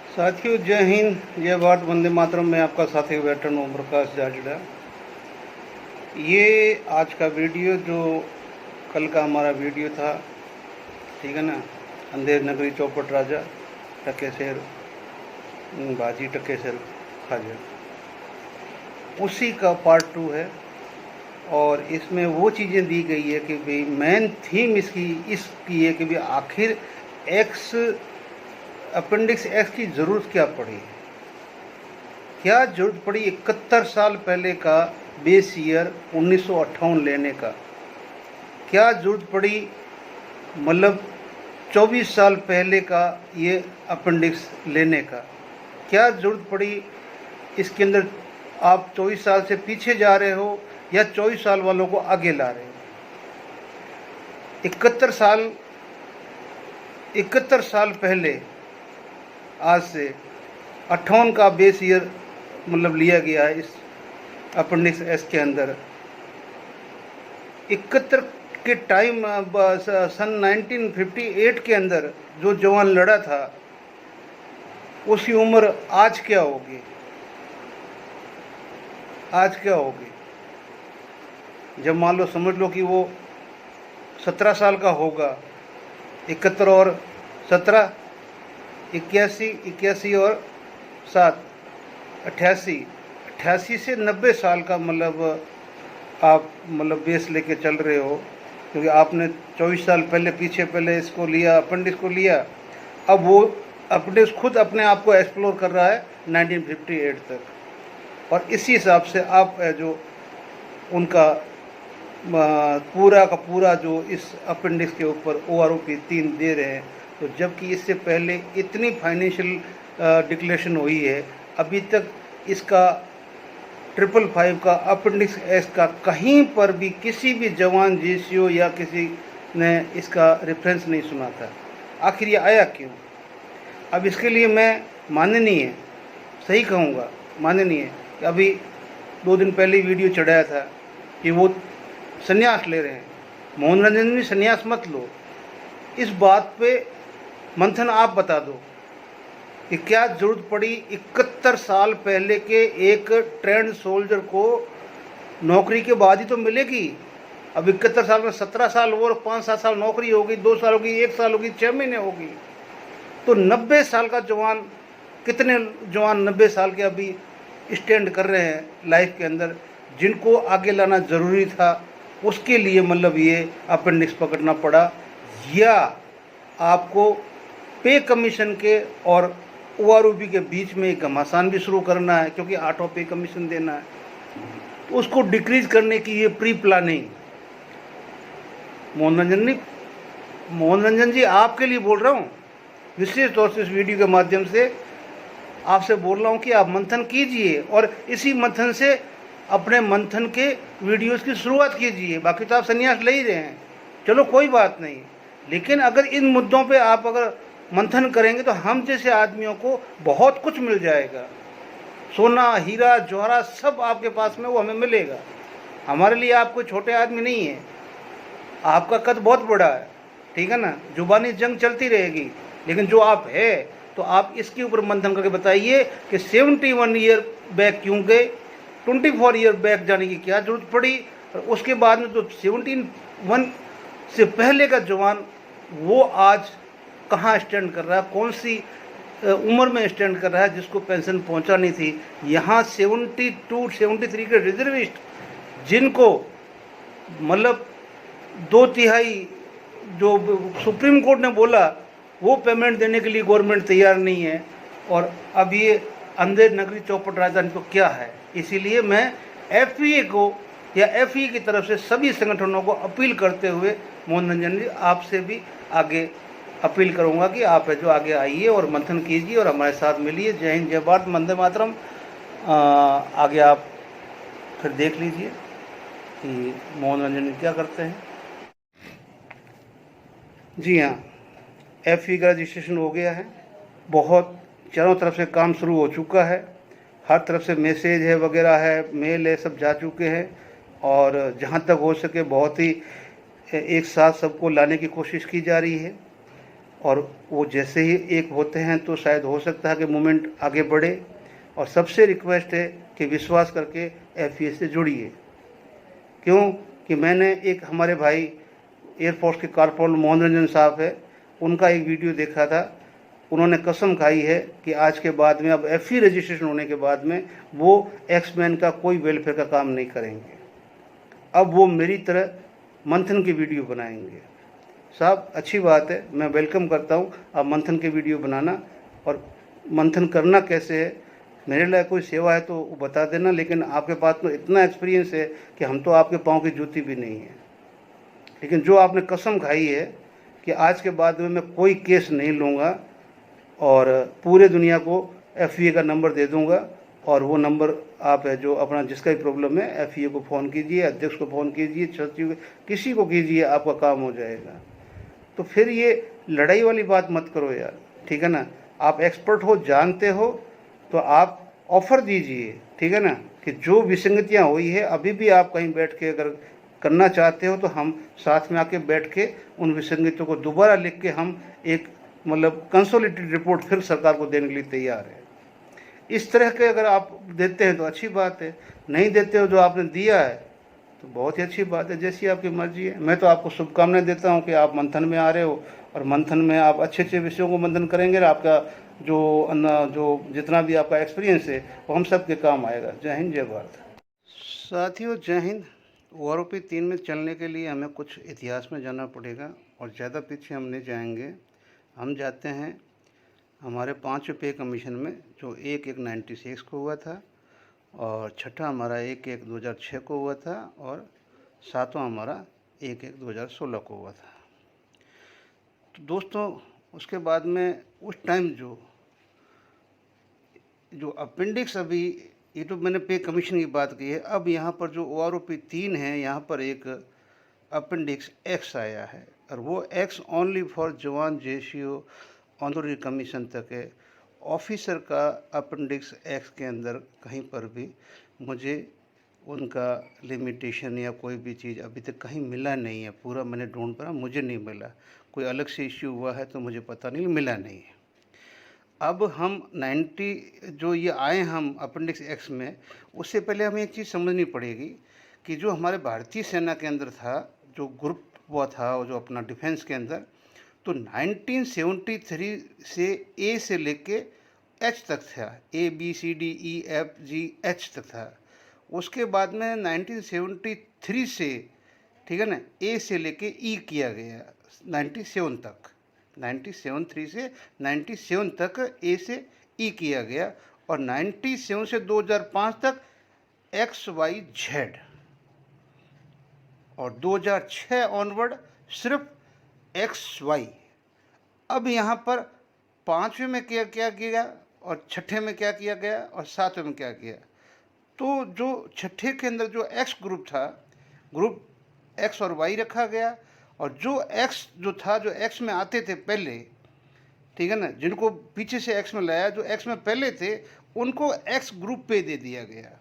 साथियों, जय हिंद, जय भारत, वंदे मातरम। मैं आपका साथी वेटरन ओम प्रकाश जाजड़ा। ये आज का वीडियो जो कल का हमारा वीडियो था, ठीक है ना, अंधेर नगरी चौपट राजा टकेसर बाजी टकेसर खाजा, उसी का पार्ट 2 है। और इसमें वो चीज़ें दी गई है कि भाई मेन थीम इसकी है कि भाई आखिर अपेंडिक्स एक्स की ज़रूरत क्या पड़ी, क्या जरूरत पड़ी 71 साल पहले का बेस ईयर 1958 लेने का, क्या जरूरत पड़ी मतलब 24 साल पहले का ये अपेंडिक्स लेने का, क्या जरूरत पड़ी इसके अंदर आप 24 साल से पीछे जा रहे हो या 24 साल वालों को आगे ला रहे हो। 71 साल पहले आज से 58 का बेस ईयर मतलब लिया गया है इस अपेंडिक्स एस के अंदर। 71 के टाइम सन 1958 के अंदर जो जवान लड़ा था उसकी उम्र आज क्या होगी, आज क्या होगी। जब मान लो समझ लो कि वो 17 साल का होगा, 71 और 17 81 और 7 88 से 90 साल का मतलब आप मतलब बेस लेके चल रहे हो, क्योंकि आपने 24 साल पहले इसको लिया, अपेंडिक्स को लिया। अब वो अपेंडिक्स खुद अपने आप को एक्सप्लोर कर रहा है 1958 तक, और इसी हिसाब से आप जो उनका पूरा का पूरा जो इस अपेंडिक्स के ऊपर OROP 3 दे रहे हैं। तो जबकि इससे पहले इतनी फाइनेंशियल डिक्लेरेशन हुई है, अभी तक इसका 555 का अपेंडिक्स एस का कहीं पर भी किसी भी जवान GCO या किसी ने इसका रेफरेंस नहीं सुना था। आखिर ये आया क्यों? अब इसके लिए मैं माननीय सही कहूँगा, माननीय कि अभी 2 दिन पहले वीडियो चढ़ाया था कि वो संन्यास ले रहे हैं। मोहन रंजन जी, संन्यास मत लो। इस बात पे मंथन आप बता दो कि क्या जरूरत पड़ी 71 साल पहले के एक ट्रेंड सोल्जर को नौकरी के बाद ही तो मिलेगी। अब 71 साल में 17 साल और 5-7 साल नौकरी होगी, 2 साल होगी, 1 साल होगी, 6 महीने होगी। तो 90 साल का जवान, कितने जवान 90 साल के अभी स्टैंड कर रहे हैं लाइफ के अंदर, जिनको आगे लाना ज़रूरी था, उसके लिए मतलब ये अपेंडिक्स पकड़ना पड़ा। या आपको पे कमीशन के और OROP के बीच में एक घमासान भी शुरू करना है, क्योंकि 8वां पे कमीशन देना है, तो उसको डिक्रीज करने की ये प्री प्लानिंग। मोहन रंजन जी आपके लिए बोल रहा हूँ, विशेष तौर से इस वीडियो के माध्यम से आपसे बोल रहा हूँ कि आप मंथन कीजिए और इसी मंथन से अपने मंथन के वीडियोस की शुरुआत कीजिए। बाकी तो आप संन्यास ले ही रहे हैं, चलो कोई बात नहीं, लेकिन अगर इन मुद्दों पे आप अगर मंथन करेंगे तो हम जैसे आदमियों को बहुत कुछ मिल जाएगा। सोना, हीरा, जवाहरात सब आपके पास में वो हमें मिलेगा। हमारे लिए आप कोई छोटे आदमी नहीं है, आपका कद बहुत बड़ा है, ठीक है ना। जुबानी जंग चलती रहेगी, लेकिन जो आप है तो आप इसके ऊपर मंथन करके बताइए कि 71 ईयर बैक क्यों गए, 24 ईयर बैक जाने की क्या जरूरत पड़ी, और उसके बाद में तो 71 से पहले का जवान वो आज कहाँ स्टैंड कर रहा है, कौन सी उम्र में स्टैंड कर रहा है, जिसको पेंशन पहुंचा नहीं थी। यहाँ 72-73 के रिजर्विस्ट, जिनको मतलब 2/3 जो सुप्रीम कोर्ट ने बोला वो पेमेंट देने के लिए गवर्नमेंट तैयार नहीं है, और अब ये अंधेर नगरी चौपट राजधानी तो क्या है। इसीलिए मैं FEA को या FEA की तरफ से सभी संगठनों को अपील करते हुए मोहन रंजन जी आपसे भी आगे अपील करूंगा कि आप है जो आगे आइए और मंथन कीजिए और हमारे साथ मिलिए। जय हिंद, जय भारत, वंदे मातरम। आगे आप फिर देख लीजिए कि मोहन रंजन जी क्या करते हैं। जी हाँ, FEA का रजिस्ट्रेशन हो गया है, बहुत चारों तरफ से काम शुरू हो चुका है, हर तरफ से मैसेज है वगैरह है, मेल है, सब जा चुके हैं, और जहाँ तक हो सके बहुत ही एक साथ सबको लाने की कोशिश की जा रही है। और वो जैसे ही एक होते हैं तो शायद हो सकता है कि मूवमेंट आगे बढ़े। और सबसे रिक्वेस्ट है कि विश्वास करके FEA से जुड़िए। क्यों कि मैंने एक हमारे भाई एयरफोर्स के कॉर्पोरल मोहन रंजन साहब है, उनका एक वीडियो देखा था। उन्होंने कसम खाई है कि आज के बाद में, अब FE रजिस्ट्रेशन होने के बाद में, वो एक्समैन का कोई वेलफेयर का काम नहीं करेंगे। अब वो मेरी तरह मंथन की वीडियो बनाएंगे। साहब अच्छी बात है, मैं वेलकम करता हूँ आप मंथन के वीडियो बनाना। और मंथन करना कैसे है, मेरे लिए कोई सेवा है तो वो बता देना, लेकिन आपके पास तो इतना एक्सपीरियंस है कि हम तो आपके पाँव की जूती भी नहीं है। लेकिन जो आपने कसम खाई है कि आज के बाद में मैं कोई केस नहीं लूँगा और पूरे दुनिया को FEA का नंबर दे दूँगा, और वो नंबर आप है जो अपना जिसका भी प्रॉब्लम है FEA को फ़ोन कीजिए, अध्यक्ष को फ़ोन कीजिए, सचिव, किसी को कीजिए, आपका काम हो जाएगा। तो फिर ये लड़ाई वाली बात मत करो यार, ठीक है ना। आप एक्सपर्ट हो, जानते हो, तो आप ऑफ़र दीजिए, ठीक है ना, कि जो विसंगतियाँ हुई है अभी भी आप कहीं बैठ के अगर करना चाहते हो तो हम साथ में आके बैठ के उन विसंगतियों को दोबारा लिख के हम एक मतलब कंसोलिडेटेड रिपोर्ट फिर सरकार को देने के लिए तैयार है। इस तरह के अगर आप देते हैं तो अच्छी बात है, नहीं देते हो जो आपने दिया है तो बहुत ही अच्छी बात है, जैसी आपकी मर्जी है। मैं तो आपको शुभकामनाएं देता हूँ कि आप मंथन में आ रहे हो, और मंथन में आप अच्छे अच्छे विषयों को मंथन करेंगे और आपका जो जितना भी आपका एक्सपीरियंस है वो हम सब के काम आएगा। जय हिंद, जय भारत। साथियों जय हिंद। OROP 3 में चलने के लिए हमें कुछ इतिहास में जाना पड़ेगा और ज़्यादा पीछे हम नहीं जाएंगे। हम जाते हैं हमारे 5वें पे कमीशन में, जो 1/1/96 को हुआ था, और छठा हमारा 1/1/2006 को हुआ था, और सातवां हमारा 1/1/2016 को हुआ था। तो दोस्तों उसके बाद में उस टाइम जो अपेंडिक्स, अभी ये तो मैंने पे कमीशन की बात की है, अब यहाँ पर जो OROP 3 है, यहाँ पर एक अपेंडिक्स X आया है, और वो X ओनली फॉर जवान JCO ऑनरी कमीशन तक है। ऑफिसर का अपेंडिक्स X के अंदर कहीं पर भी मुझे उनका लिमिटेशन या कोई भी चीज़ अभी तक कहीं मिला नहीं है। पूरा मैंने ढूंढ पड़ा, मुझे नहीं मिला। कोई अलग से इश्यू हुआ है तो मुझे पता नहीं, मिला नहीं है। अब हम 90 जो ये आए हम अपेंडिक्स X में, उससे पहले हमें एक चीज़ समझनी पड़ेगी कि जो हमारे भारतीय सेना के अंदर था, जो ग्रुप हुआ था, जो अपना डिफेंस के अंदर, तो 1973 से A से लेके H तक था, ABCDEFGH तक था। उसके बाद में 1973 से, ठीक है ना, A से लेके E किया गया 97 तक, 1973 से 97 तक A से E किया गया, और 97 से 2005 तक XYZ, और 2006 ऑनवर्ड सिर्फ XY। अब यहाँ पर 5वें में क्या क्या किया, और छठे में क्या किया गया, और 7वें में क्या किया। तो जो छठे के अंदर जो X ग्रुप था, ग्रुप X और Y रखा गया, और जो X जो था, जो X में आते थे पहले, ठीक है ना, जिनको पीछे से X में लाया, जो X में पहले थे उनको X ग्रुप पे दे दिया गया।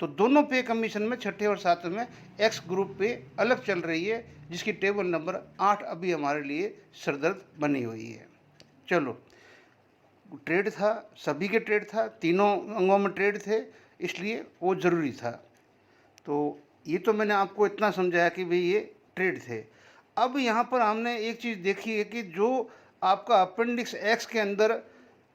तो दोनों पे कमीशन में, छठे और 7वें में, X ग्रुप पे अलग चल रही है, जिसकी टेबल नंबर 8 अभी हमारे लिए सरदर्द बनी हुई है। चलो, ट्रेड था, सभी के ट्रेड था, तीनों अंगों में ट्रेड थे, इसलिए वो ज़रूरी था। तो ये तो मैंने आपको इतना समझाया कि भाई ये ट्रेड थे। अब यहाँ पर हमने एक चीज़ देखी है कि जो आपका अपेंडिक्स X के अंदर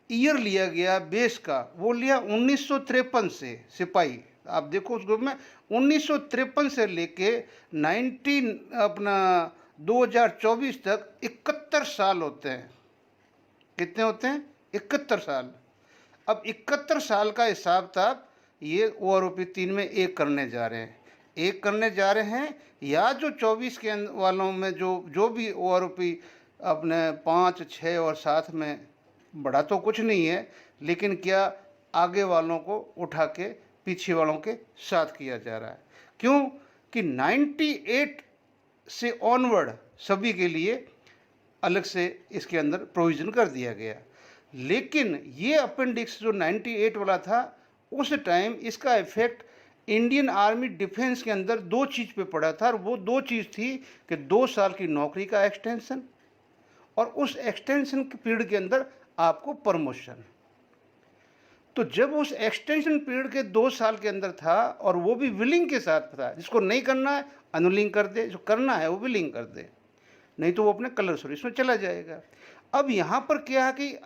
ईयर लिया गया बेस का, वो लिया 1953 से। सिपाही आप देखो उस ग्रुप में 1953 से लेके 2024 तक 71 साल होते हैं। कितने होते हैं? 71 साल। अब 71 साल का हिसाब किताब ये OROP 3 में एक करने जा रहे हैं, एक करने जा रहे हैं, या जो 24 के वालों में जो भी OROP अपने 5, 6 और 7 में बढ़ा तो कुछ नहीं है, लेकिन क्या आगे वालों को उठा के पीछे वालों के साथ किया जा रहा है। क्यों कि 98 से ऑनवर्ड सभी के लिए अलग से इसके अंदर प्रोविज़न कर दिया गया। लेकिन ये अपेंडिक्स जो 98 वाला था, उस टाइम इसका इफेक्ट इंडियन आर्मी डिफेंस के अंदर 2 चीज़ पे पड़ा था, और वो 2 चीज़ थी कि 2 साल की नौकरी का एक्सटेंशन, और उस एक्सटेंशन पीरियड के अंदर आपको प्रमोशन। तो जब उस एक्सटेंशन पीरियड के 2 साल के अंदर था और वो भी विलिंग के साथ था, जिसको नहीं करना है अनविलिंग कर दे, जो करना है वो विलिंग कर दे, नहीं तो वो अपने कलर सर्विस में चला जाएगा। अब यहाँ पर क्या है कि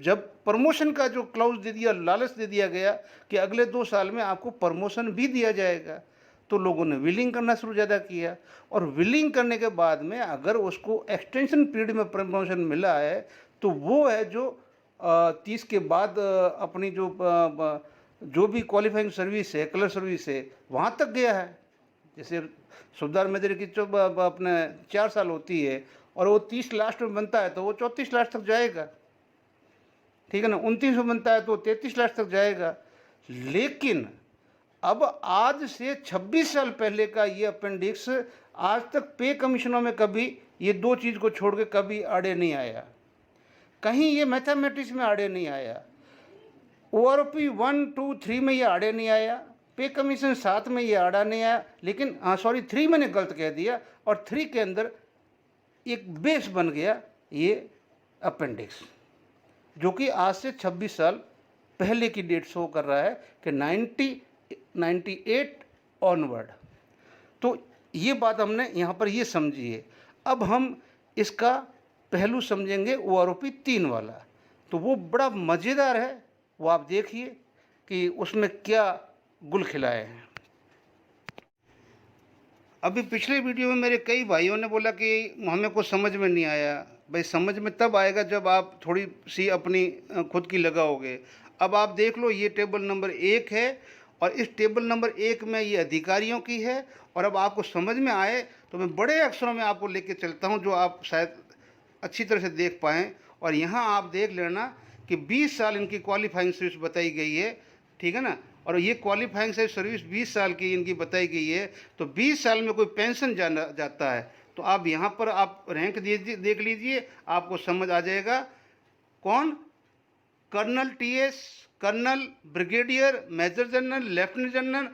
जब प्रमोशन का जो क्लाउज दे दिया, लालच दे दिया गया कि अगले 2 साल में आपको प्रमोशन भी दिया जाएगा, तो लोगों ने विलिंग करना शुरू ज़्यादा किया। और विलिंग करने के बाद में अगर उसको एक्सटेंशन पीरियड में प्रमोशन मिला है तो वो है जो 30 के बाद अपनी जो भी क्वालिफाइंग सर्विस है, कलर सर्विस है, वहाँ तक गया है। जैसे सूबेदार मेजर की जो अपने 4 साल होती है और वो 30 लास्ट में बनता है तो वो 34 लास्ट तक जाएगा, ठीक है ना। 29 में बनता है तो 33 लास्ट तक जाएगा। लेकिन अब आज से 26 साल पहले का ये अपेंडिक्स आज तक पे कमीशनों में कभी ये 2 चीज़ को छोड़ के कभी आड़े नहीं आया, कहीं ये मैथमेटिक्स में आड़े नहीं आया, ORP 1, 2, 3 में ये आड़े नहीं आया, पे कमीशन 7 में ये आड़ा नहीं आया। लेकिन सॉरी 3 मैंने गलत कह दिया, और 3 के अंदर एक बेस बन गया ये अपेंडिक्स, जो कि आज से 26 साल पहले की डेट शो कर रहा है कि 98 ऑनवर्ड। तो ये बात हमने यहाँ पर ये समझी है। अब हम इसका पहलू समझेंगे ORP 3 वाला, तो वो बड़ा मज़ेदार है, वो आप देखिए कि उसमें क्या गुल खिलाए हैं। अभी पिछले वीडियो में मेरे कई भाइयों ने बोला कि हमें कुछ समझ में नहीं आया। भाई समझ में तब आएगा जब आप थोड़ी सी अपनी खुद की लगाओगे। अब आप देख लो, ये टेबल नंबर 1 है और इस टेबल नंबर 1 में ये अधिकारियों की है। और अब आपको समझ में आए तो मैं बड़े अक्षरों में आपको लेके चलता हूँ, जो आप शायद अच्छी तरह से देख पाएँ। और यहाँ आप देख लेना कि 20 साल इनकी क्वालिफाइंग सर्विस बताई गई है, ठीक है ना। और ये क्वालिफाइंग सर्विस 20 साल की इनकी बताई गई है। तो 20 साल में कोई पेंशन जाता है तो आप यहाँ पर आप रैंक देख लीजिए, आपको समझ आ जाएगा कौन colonel TS, colonel, brigadier, major general, lieutenant general,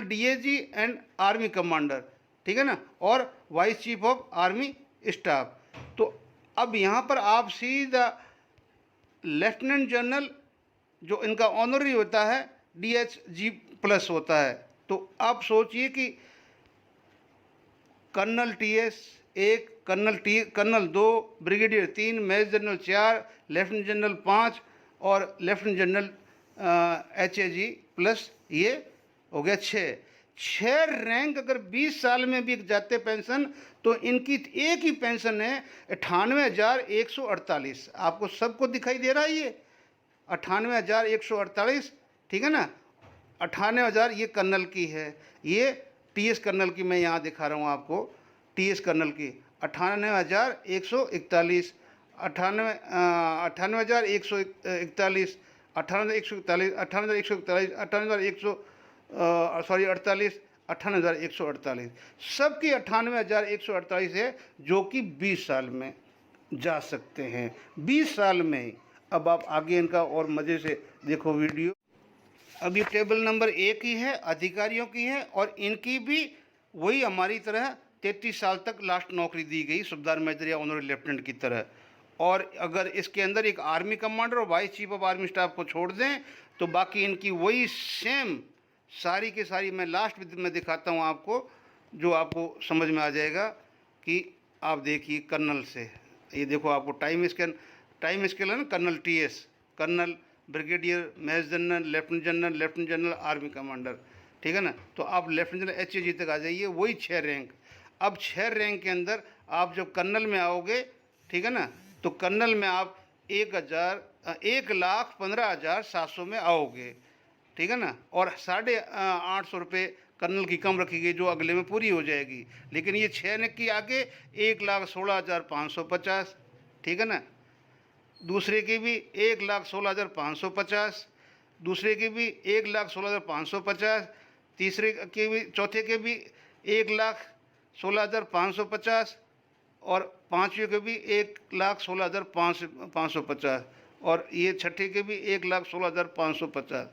DAG and army commander, ठीक है ना, और vice chief of army staff. तो अब यहाँ पर आप सीधा लेफ्टिनेंट जनरल जो इनका ऑनरी होता है DHG+ होता है। तो आप सोचिए कि colonel TS 1, colonel 2, brigadier 3, major general 4, lieutenant general 5 और लेफ्टिनेंट जनरल HAG+, ये हो गया 6 रैंक। अगर 20 साल में भी जाते पेंशन तो इनकी एक ही पेंशन है 98,148। आपको सबको दिखाई दे रहा है ये 98,148, ठीक है ना। 98,000 ये कर्नल की है, ये TS कर्नल की मैं यहाँ दिखा रहा हूँ आपको, TS कर्नल की 98,141, 98,141, 98,141, 98,148, सबकी 98,148 है, जो कि 20 साल में जा सकते हैं, 20 साल में ही। अब आप आगे इनका और मज़े से देखो वीडियो। अब ये टेबल नंबर 1 ही है, अधिकारियों की है, और इनकी भी वही हमारी तरह 33 साल तक लास्ट नौकरी दी गई सूबेदार मेजर या ऑनरी लेफ्टिनेंट की तरह। और अगर इसके अंदर एक आर्मी कमांडर और vice chief of army staff को छोड़ दें तो बाकी इनकी वही सेम सारी की सारी, मैं लास्ट में दिखाता हूँ आपको, जो आपको समझ में आ जाएगा। कि आप देखिए कर्नल से, ये देखो आपको टाइम स्केल है ना, colonel TS, colonel, brigadier, major general, lieutenant general, army commander, ठीक है ना। तो आप लेफ्टिनेंट जनरल HAG तक आ जाइए, वही 6 रैंक। अब 6 रैंक के अंदर आप जब कर्नल में आओगे, ठीक है ना, तो कर्नल में आप 1,15,700 में आओगे, ठीक है ना। और 850 रुपये कर्नल की कम रखी गई, जो अगले में पूरी हो जाएगी। लेकिन ये 6 रैंक की आगे 1,16,550, ठीक है ना। दूसरे की भी 1,16,550, दूसरे की भी 1,16,550, तीसरे के भी, चौथे के भी 1,16,550 और पाँचवें के भी 1,16,550 और ये छठे के भी 1,16,550।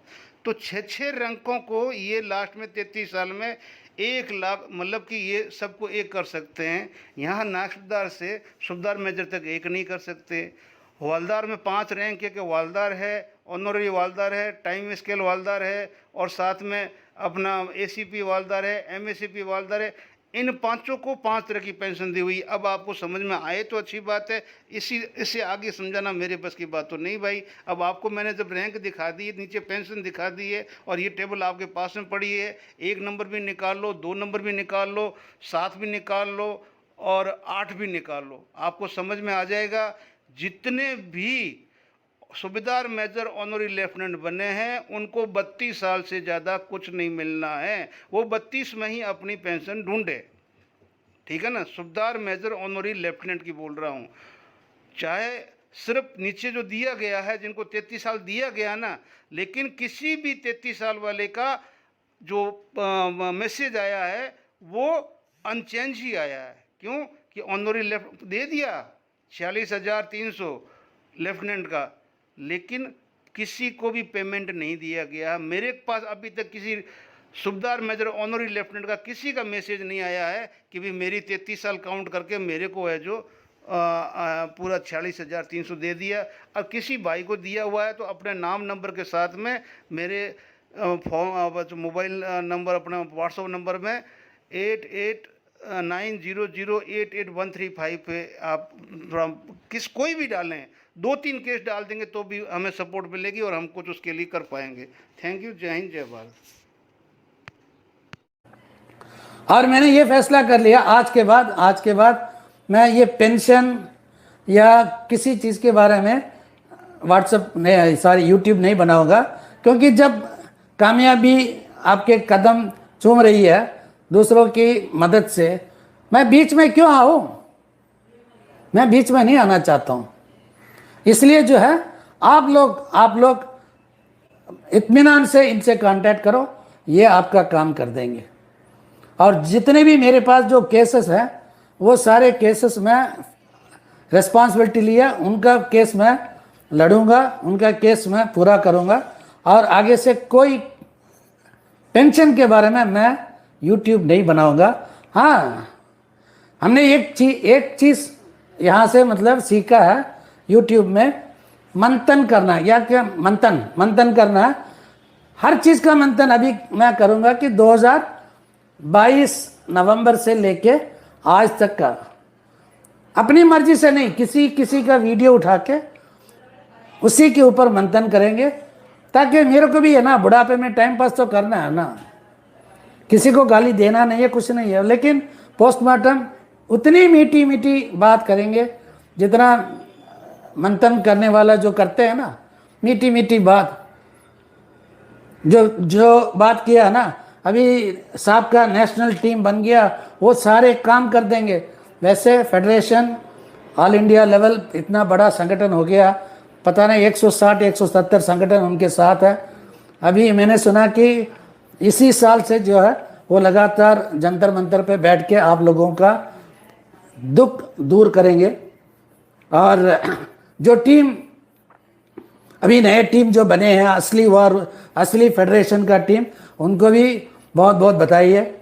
तो 6 रैंकों को ये लास्ट में 33 साल में 1 लाख, मतलब कि ये सबको एक कर सकते हैं। यहाँ नायब सूबेदार से सूबेदार मेजर तक एक नहीं कर सकते। हवलदार में 5 रैंक के हवलदार है, ऑनररी हवलदार है, टाइम स्केल हवलदार है, और साथ में अपना ACP हवलदार है, MACP हवलदार है। इन पांचों को 5 तरह की पेंशन दी हुई। अब आपको समझ में आए तो अच्छी बात है, इससे आगे समझाना मेरे बस की बात तो नहीं भाई। अब आपको मैंने जब रैंक दिखा दी, नीचे पेंशन दिखा दी है, और ये टेबल आपके पास में पड़ी है, 1 नंबर भी निकाल लो, 2 नंबर भी निकाल लो, 7 भी निकाल लो, और 8 भी निकाल लो, आपको समझ में आ जाएगा। जितने भी सूबेदार मेजर ऑनरी लेफ्टिनेंट बने हैं उनको 32 साल से ज़्यादा कुछ नहीं मिलना है, वो 32 में ही अपनी पेंशन ढूंढे, ठीक है ना। सूबेदार मेजर ऑनरी लेफ्टिनेंट की बोल रहा हूँ। चाहे सिर्फ नीचे जो दिया गया है, जिनको 33 साल दिया गया ना, लेकिन किसी भी 33 साल वाले का जो मैसेज आया है वो अनचेंज ही आया है। क्यों कि ऑनरी लेफ्ट दे दिया 46,300 लेफ्टिनेंट का, लेकिन किसी को भी पेमेंट नहीं दिया गया। मेरे पास अभी तक किसी सूबेदार मेजर ऑनरी लेफ्टिनेंट का किसी का मैसेज नहीं आया है कि भाई मेरी 33 साल काउंट करके मेरे को है जो पूरा 46,300 दे दिया। और किसी भाई को दिया हुआ है तो अपने नाम नंबर के साथ में मेरे मोबाइल नंबर, अपना व्हाट्सएप नंबर में 8890088135 पे आप थोड़ा कोई भी डालें, 2-3 केस डाल देंगे तो भी हमें सपोर्ट मिलेगी और हम कुछ उसके लिए कर पाएंगे। Thank you. जय हिंद, जय भारत। और मैंने ये फैसला कर लिया आज के बाद मैं ये पेंशन या किसी चीज़ के बारे में व्हाट्सएप नहीं, यूट्यूब नहीं बनाऊंगा, क्योंकि जब कामयाबी आपके कदम चूम रही है दूसरों की मदद से, मैं बीच में क्यों आऊँ? मैं बीच में नहीं आना चाहता हूँ। इसलिए जो है आप लोग इत्मीनान से इनसे कांटेक्ट करो, ये आपका काम कर देंगे। और जितने भी मेरे पास जो केसेस हैं वो सारे केसेस में रिस्पॉन्सिबिलिटी लिया, उनका केस मैं लड़ूंगा, उनका केस मैं पूरा करूंगा। और आगे से कोई पेंशन के बारे में मैं यूट्यूब नहीं बनाऊंगा। हाँ, हमने एक चीज़ यहाँ से मतलब सीखा है यूट्यूब में, मंथन करना, या क्या मंथन करना। हर चीज़ का मंथन अभी मैं करूँगा कि 2022 नवंबर से लेके आज तक का, अपनी मर्जी से नहीं, किसी का वीडियो उठा के उसी के ऊपर मंथन करेंगे, ताकि मेरे को भी है ना बुढ़ापे में टाइम पास तो करना है ना, किसी को गाली देना नहीं है, कुछ नहीं है। लेकिन पोस्टमार्टम उतनी मीठी मीठी बात करेंगे जितना मंथन करने वाला जो करते हैं ना, मीठी मीठी बात, जो बात किया ना, अभी साहब का नेशनल टीम बन गया, वो सारे काम कर देंगे। वैसे फेडरेशन ऑल इंडिया लेवल इतना बड़ा संगठन हो गया, पता नहीं 160-170 संगठन उनके साथ है। अभी मैंने सुना कि इसी साल से जो है वो लगातार जंतर मंतर पे बैठ के आप लोगों का दुख दूर करेंगे। और जो टीम अभी नए टीम जो बने हैं, असली फेडरेशन का टीम, उनको भी बहुत बहुत बधाई है।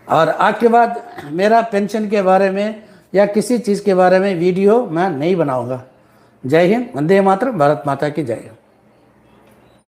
और आज के बाद मेरा पेंशन के बारे में या किसी चीज़ के बारे में वीडियो मैं नहीं बनाऊंगा। जय हिंद, वंदे मातरम, भारत माता की जय।